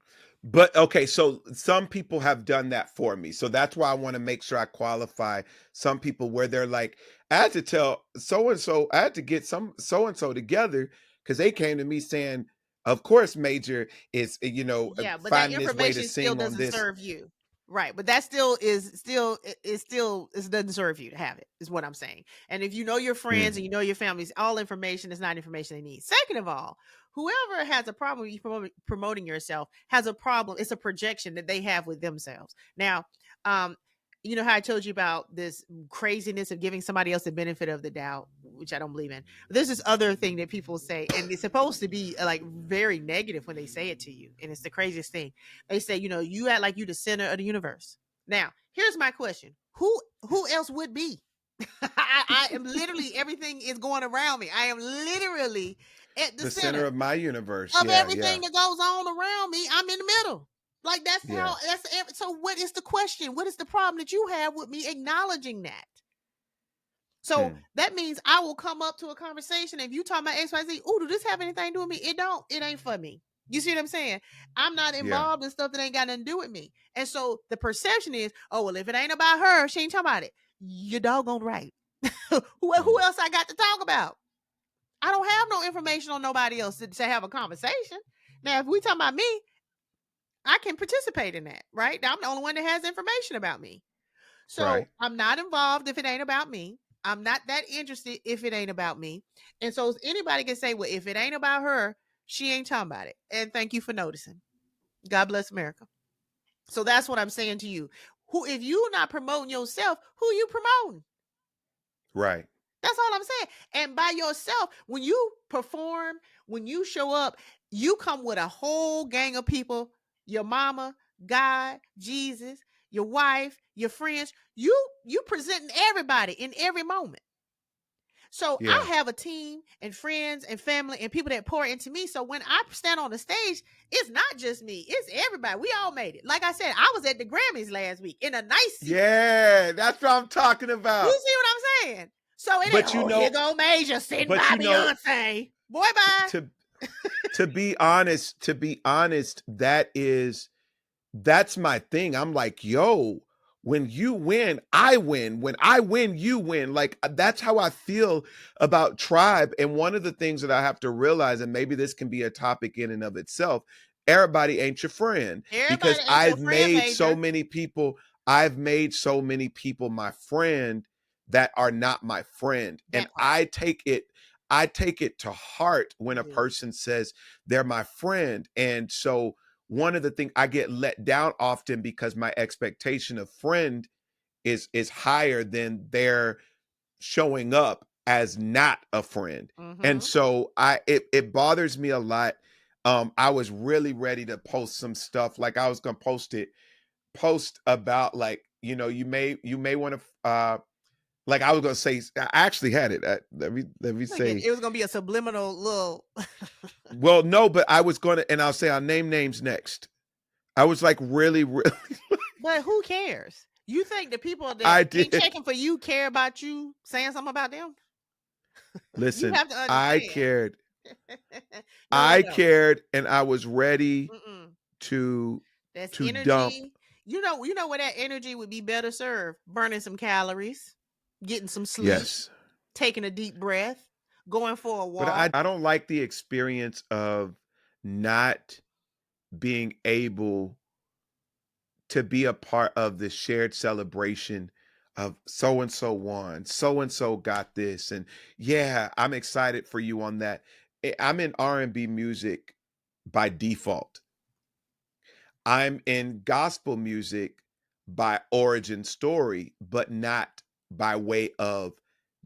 S1: But okay, so some people have done that for me. So that's why I want to make sure I qualify some people where they're like, I had to tell so and so, I had to get some so and so together because they came to me saying, of course, Major is,
S2: Yeah, but that
S1: finding his way to
S2: information still
S1: sing on
S2: doesn't
S1: this.
S2: serve you. Right. But that still it doesn't serve you to have it, is what I'm saying. And if you know your friends
S1: Mm,
S2: and you know your families, all information is not information they need. Second of all, whoever has a problem with you promoting yourself has a problem. It's a projection that they have with themselves. Now, um, you know how I told you about this craziness of giving somebody else the benefit of the doubt, which I don't believe in. There's this other thing that people say, and it's supposed to be like very negative when they say it to you. And it's the craziest thing. They say, you act like you the center of the universe. Now, here's my question. Who else would be? I am literally, everything is going around me. I am literally at the
S1: the center
S2: center
S1: of my universe.
S2: of
S1: Yeah, yeah,
S2: everything that goes on around me. I'm in the middle. Like
S1: yeah.
S2: so what is the question? What is the problem that you have with me acknowledging that? So
S1: Hmm,
S2: that means I will come up to a conversation. If you talk about XYZ, do this have anything to do with me? It don't. It ain't for me. You see what I'm saying? I'm not
S1: yeah.
S2: involved in stuff that ain't got nothing to do with me. And so the perception is, oh, well, if it ain't about her, she ain't talking about it. You're doggone right. Who
S1: Hmm,
S2: else I got to talk about? I don't have no information on nobody else to have a conversation. Now, if we talking about me, I can participate in that, right? Now, I'm the only one that has information about me. So
S1: right.
S2: I'm not involved if it ain't about me. I'm not that interested if it ain't about me. And so anybody can say, well, if it ain't about her, she ain't talking about it. And thank you for noticing. God bless America. So that's what I'm saying to you. Who, if you're not promoting yourself, who you promoting?
S1: Right.
S2: That's all I'm saying. And by yourself, when you perform, when you show up, you come with a whole gang of people, your mama, God, Jesus, your wife, your friends. You presenting everybody in every moment. So I
S1: Yeah.
S2: have a team and friends and family and people that pour into me. So when I stand on the stage, it's not just me, it's everybody. We all made it. Like I said, I was at the Grammys last week in a nice seat.
S1: Yeah, that's what I'm talking
S2: You
S1: about.
S2: see what I'm saying? So it ain't,
S1: But you
S2: oh, here
S1: know,
S2: go Major sitting
S1: but
S2: by
S1: you know,
S2: Beyonce. Boy, bye.
S1: to to be honest, that's my thing. I'm like, yo, when you win, I win. When I win, you win. Like that's how I feel about Tribe. And one of the things that I have to realize, and maybe this can be a topic in and of itself, everybody ain't your friend.
S2: Everybody
S1: Because
S2: ain't your friend, Major.
S1: I've made so many people my friend that are not my friend. And
S2: That part.
S1: I take it to heart when a
S2: Yeah.
S1: person says they're my friend. And so one of the things I get let down often because my expectation of friend is higher than their showing up as not a friend. And
S2: Mm-hmm.
S1: so it bothers me a lot. I was really ready to post some stuff, like I was gonna post about, like, you may want to like I was gonna say, I actually had it. Let me
S2: Look at it.
S1: say,
S2: It was gonna be a subliminal little.
S1: well, no, but I was gonna, and I'll say I'll name names next. I was like really, really,
S2: But who cares? You think the people that
S1: I
S2: ain't
S1: did.
S2: checking for you care about you saying something about them? You
S1: Listen,
S2: have to understand. No, they
S1: I
S2: don't.
S1: cared, and I was ready
S2: Mm-mm.
S1: to
S2: That's
S1: dump.
S2: energy. You know where that energy would be better served? Burning some calories, getting some sleep,
S1: Yes,
S2: taking a deep breath, going for a
S1: but
S2: walk.
S1: I don't like the experience of not being able to be a part of the shared celebration of so and so won, so and so got this, and yeah, I'm excited for you on that. I'm in R&B music by default. I'm in gospel music by origin story, but not by way of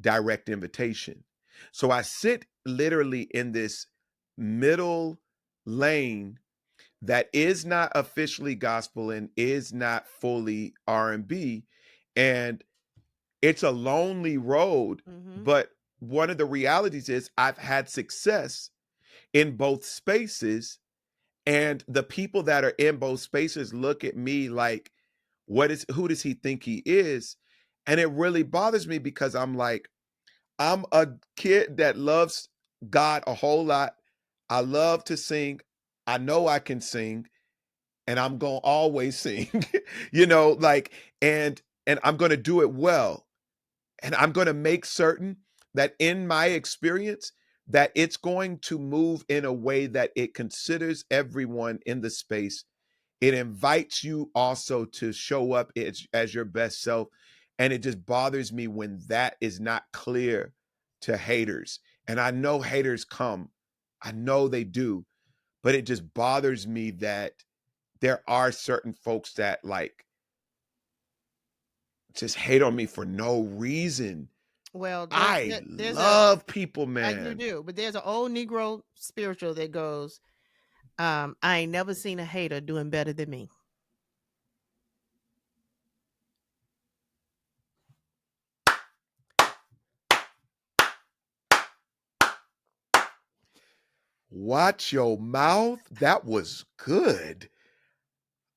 S1: direct invitation. So I sit literally in this middle lane that is not officially gospel and is not fully R&B, and it's a lonely road,
S2: Mm-hmm.
S1: but one of the realities is I've had success in both spaces, and the people that are in both spaces look at me like, who does he think he is? And it really bothers me because I'm like, I'm a kid that loves God a whole lot. I love to sing. I know I can sing, and I'm going to always sing. Like, and I'm going to do it well. And I'm going to make certain that in my experience that it's going to move in a way that it considers everyone in the space. It invites you also to show up as your best self. And it just bothers me when that is not clear to haters. And I know haters come. I know they do. But it just bothers me that there are certain folks that like just hate on me for no reason.
S2: Well,
S1: I
S2: there's a
S1: love people,
S2: you
S1: man.
S2: do, but there's an old Negro spiritual that goes, I ain't never seen a hater doing better than me.
S1: Watch your mouth. That was good.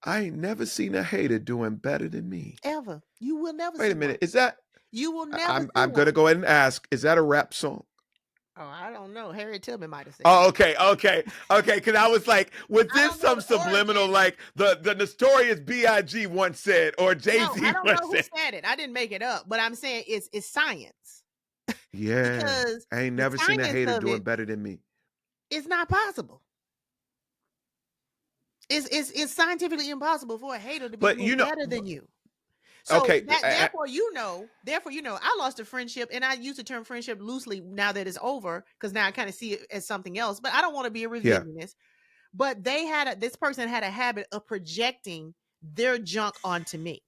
S1: I ain't never seen a hater doing better than me.
S2: Ever. You will never
S1: Wait
S2: see
S1: a minute.
S2: one.
S1: Is that
S2: You will never
S1: I'm
S2: see
S1: I'm
S2: one.
S1: gonna go ahead and ask, is that a rap song?
S2: Oh, I don't know. Harriet Tubman might have said
S1: Oh,
S2: that.
S1: okay. Because I was like, was
S2: I
S1: this
S2: don't know
S1: some
S2: the
S1: subliminal,
S2: origin.
S1: like the notorious B.I.G. once said, or
S2: No,
S1: Jay-Z
S2: I don't
S1: once
S2: know who
S1: said?
S2: said it. I didn't make it up, but I'm saying it's science.
S1: Yeah.
S2: Because
S1: I ain't
S2: the
S1: never seen a
S2: science
S1: hater
S2: of
S1: doing
S2: it
S1: better than me.
S2: is not possible. It's scientifically impossible for a hater to be
S1: But
S2: doing better than you. So
S1: okay.
S2: therefore, I lost a friendship, and I use the term friendship loosely now that it's over, because now I kind of see it as something else. But I don't want to be a
S1: Yeah.
S2: revisionist. But this person had a habit of projecting their junk onto me,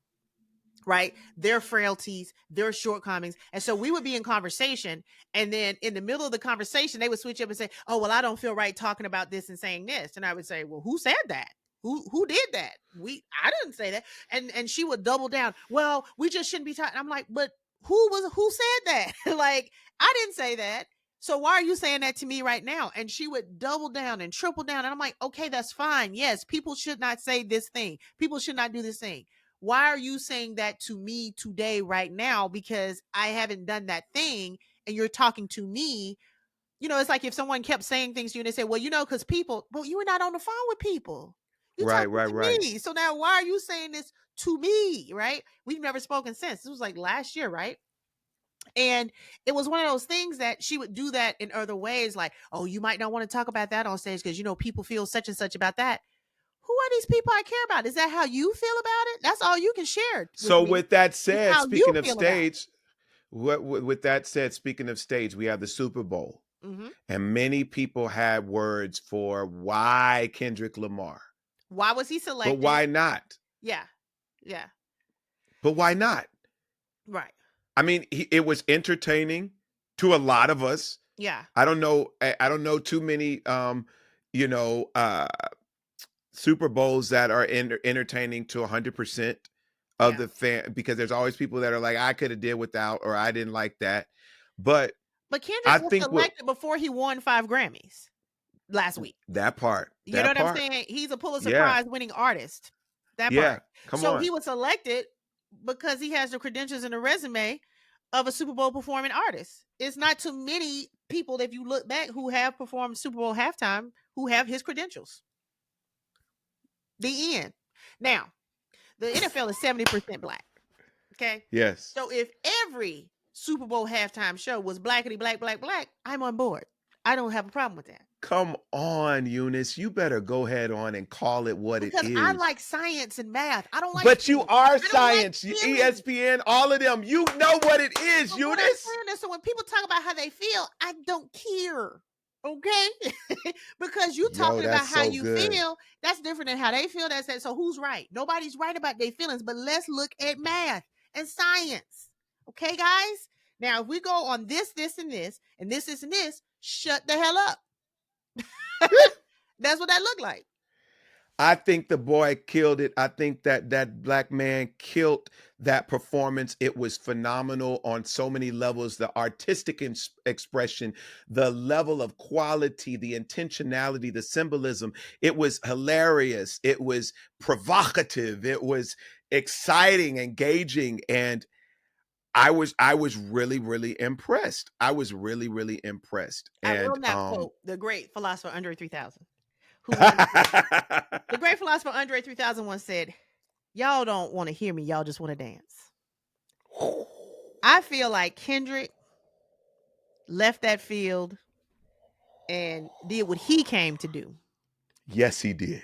S2: right? Their frailties, their shortcomings. And so we would be in conversation, and then in the middle of the conversation, they would switch up and say, "Oh, well, I don't feel right talking about this and saying this." And I would say, "Well, who said that? Who did that? I didn't say that." And she would double down. "Well, we just shouldn't be talking." I'm like, "But who said that?" Like, I didn't say that. So why are you saying that to me right now? And she would double down and triple down. And I'm like, "Okay, that's fine. Yes, people should not say this thing. People should not do this thing. Why are you saying that to me today, right now? Because I haven't done that thing, and you're talking to me." It's like if someone kept saying things to you and they say, "Well, because people," but you were not on the phone with people. You're talking to
S1: Right.
S2: me. So now why are you saying this to me? Right? We've never spoken since. This was like last year, right? And it was one of those things that she would do that in other ways, like, "Oh, you might not want to talk about that on stage because people feel such and such about that." Who are these people I care about? Is that how you feel about it? That's all you can share with
S1: So
S2: me.
S1: with that
S2: Is
S1: said,
S2: how you
S1: speaking of
S2: feel about
S1: stage, with that said, speaking of stage, we have the Super Bowl,
S2: it.
S1: and many people had words for why Kendrick Lamar,
S2: Why was he
S1: but
S2: selected?
S1: why not?
S2: Yeah. Yeah.
S1: But why not?
S2: Right.
S1: I mean, it was entertaining to a lot of us.
S2: Yeah.
S1: I don't know. I don't know too many, you know, uh, Super Bowls that are entertaining to 100% of
S2: Yeah.
S1: the fan, because there's always people that are like, I could have did without, or I didn't like that. But
S2: But Kendrick
S1: I
S2: was
S1: think
S2: selected before he won 5 Grammys last week.
S1: that part,
S2: You know
S1: that
S2: what I'm
S1: part,
S2: saying? He's a Pulitzer
S1: yeah,
S2: Prize winning artist. That
S1: yeah,
S2: part.
S1: come
S2: So
S1: on,
S2: he was selected because he has the credentials and the resume of a Super Bowl performing artist. It's not too many people, if you look back, who have performed Super Bowl halftime who have his credentials. The end. Now, the NFL is 70% black. Okay.
S1: yes.
S2: So if every Super Bowl halftime show was blackity black, black, black, I'm on board. I don't have a problem with that.
S1: Come on, Eunice, you better go ahead on and call it what it
S2: Because I
S1: is.
S2: like science and math. I don't like
S1: But you
S2: feelings.
S1: are
S2: I don't like
S1: science,
S2: feelings.
S1: ESPN, all of them. You know what it is,
S2: But what I'm
S1: Eunice.
S2: saying is, so when people talk about how they feel, I don't care. Okay? Because you
S1: Yo,
S2: talking
S1: that's
S2: about how
S1: so
S2: you
S1: good.
S2: feel, that's different than how they feel. That's that. So who's right? Nobody's right about their feelings, but let's look at math and science. Okay, guys? Now, if we go on this, and this, and this, and this, shut the hell up. That's what that looked like.
S1: I think the boy killed it. I think that black man killed that performance. It was phenomenal on so many levels. The artistic expression, the level of quality, the intentionality, the symbolism. It was hilarious. It was provocative. It was exciting, engaging, and I was really, really impressed. I was really, really impressed.
S2: I
S1: And
S2: will not quote the great philosopher Andre 3000, who once said, the great philosopher Andre 3000 once said, "Y'all don't want to hear me. Y'all just want to dance." I feel like Kendrick left that field and did what he came to do.
S1: Yes, he did.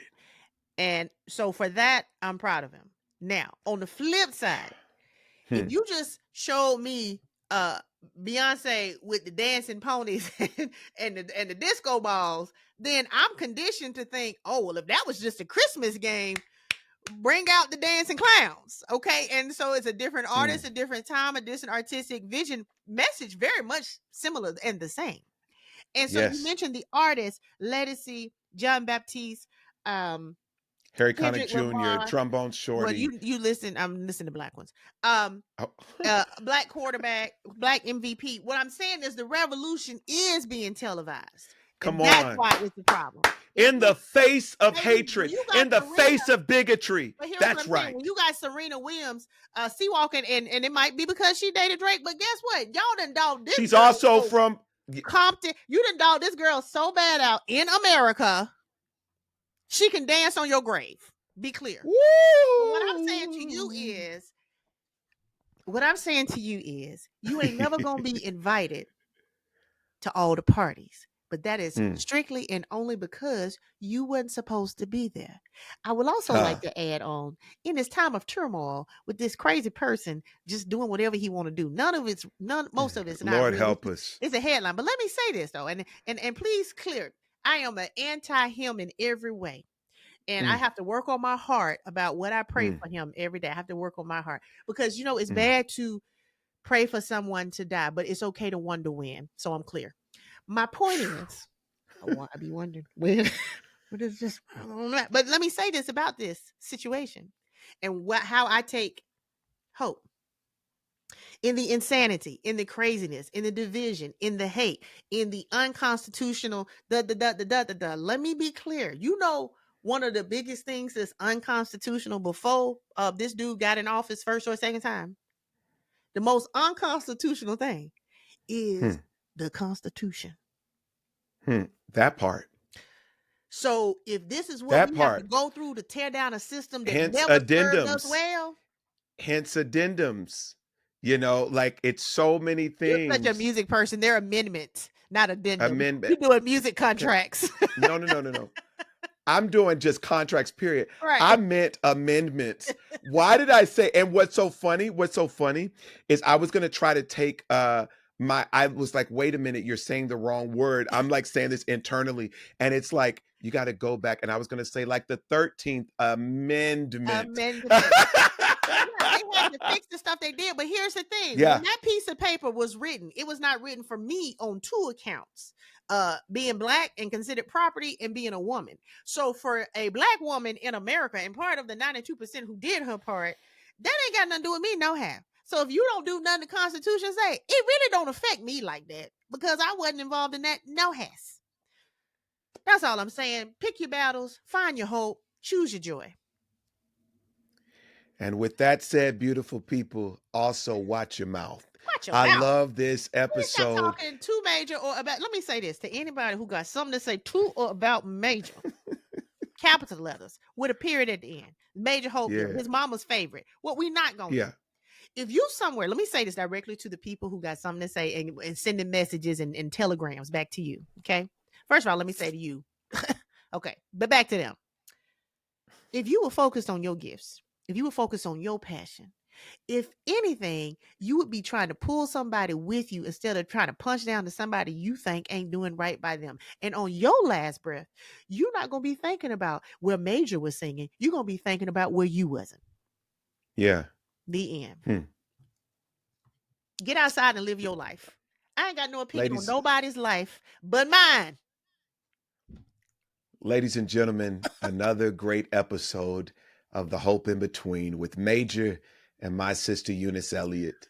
S2: And so for that, I'm proud of him. Now, on the flip side, if you just showed me Beyonce with the dancing ponies and the disco balls, then I'm conditioned to think, oh, well, if that was just a Christmas game, bring out the dancing clowns. Okay. And so it's a different artist, a different time, a different artistic vision, message, very much similar and the same. And so you mentioned the artists, Lettucey, John Batiste,
S1: Harry Connick
S2: Kendrick
S1: Jr.,
S2: Lamar.
S1: Trombone
S2: Well,
S1: Shorty.
S2: you listen. I'm listening to black ones.
S1: Oh.
S2: Black quarterback, black MVP. What I'm saying is the revolution is being televised.
S1: Come
S2: and that's
S1: on.
S2: why it's a problem.
S1: In the face of
S2: Baby,
S1: hatred,
S2: you got
S1: in the
S2: Serena-
S1: face of bigotry.
S2: But here's
S1: That's
S2: what I'm
S1: right.
S2: saying. When you got Serena Williams sea-walking, and it might be because she dated Drake, but guess what? Y'all done dogged this
S1: She's
S2: girl
S1: also
S2: so
S1: from
S2: Compton. You done dogged this girl so bad out in America, she can dance on your grave. Be clear.
S1: Woo!
S2: So what I'm saying to you is, you ain't never gonna be invited to all the parties. But that is strictly and only because you wasn't supposed to be there. I would also like to add on, in this time of turmoil with this crazy person just doing whatever he want to do. Most of it's not.
S1: Lord
S2: real.
S1: help us.
S2: It's a headline. But let me say this though, and please clear. I am an anti-him in every way. And I have to work on my heart about what I pray for him every day. I have to work on my heart because, it's bad to pray for someone to die, but it's okay to wonder when. So I'm clear. My point is, I be wondering when, what is this? But let me say this about this situation and how I take hope in the insanity, in the craziness, in the division, in the hate, in the unconstitutional. Let me be clear. One of the biggest things that's unconstitutional before this dude got in office first or second time, the most unconstitutional thing is the Constitution.
S1: That part.
S2: So if this is what we have to go through to tear down a system that never served us well.
S1: Hence addendums. Like it's so many things.
S2: You're such a music person. They're amendments, not addendums. You're doing music contracts.
S1: No. I'm doing just contracts, period.
S2: Right.
S1: I meant amendments. Why did I say? And what's so funny is I was going to try to take I was like, wait a minute, you're saying the wrong word. I'm like saying this internally. And it's like, you got to go back. And I was going to say like the 13th amendment.
S2: They had to fix the stuff they did. But here's the thing.
S1: Yeah.
S2: When that piece of paper was written, it was not written for me on two accounts. Being black and considered property and being a woman. So for a black woman in America and part of the 92% who did her part, that ain't got nothing to do with me no half. So if you don't do nothing the Constitution say, it really don't affect me like that because I wasn't involved in that no half. That's all I'm saying. Pick your battles, find your hope, choose your joy.
S1: And with that said, beautiful people, also watch your mouth.
S2: I
S1: love this episode.
S2: We're not talking too major or about. Let me say this to anybody who got something to say to or about major. Capital letters with a period at the end. Major Hope, his mama's favorite. What we not gonna do. If you somewhere, let me say this directly to the people who got something to say and sending messages and telegrams back to you. Okay. First of all, let me say to you. Okay, but back to them. If you were focused on your gifts, if you were focused on your passion, if anything, you would be trying to pull somebody with you instead of trying to punch down to somebody you think ain't doing right by them. And on your last breath, you're not going to be thinking about where Major was singing. You're going to be thinking about where you wasn't.
S1: Yeah.
S2: The end. Get outside and live your life. I ain't got no opinion on nobody's life but mine.
S1: Ladies and gentlemen, another great episode of The Hope in Between with Major and my sister Eunice Elliot.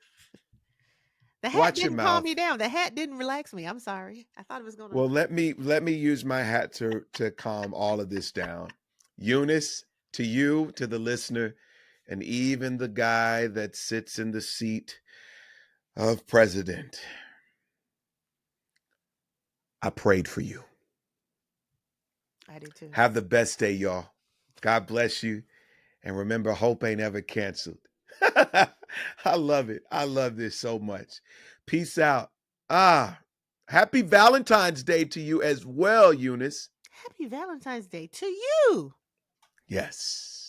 S2: The hat didn't calm me down. The hat didn't relax me. I'm sorry. I thought it was going to.
S1: Well, let me use my hat to calm all of this down. Eunice, to you, to the listener, and even the guy that sits in the seat of president. I prayed for you.
S2: I did too.
S1: Have the best day, y'all. God bless you. And remember, hope ain't ever canceled. I love it. I love this so much. Peace out. Happy Valentine's Day to you as well, Eunice.
S2: Happy Valentine's Day to you.
S1: Yes.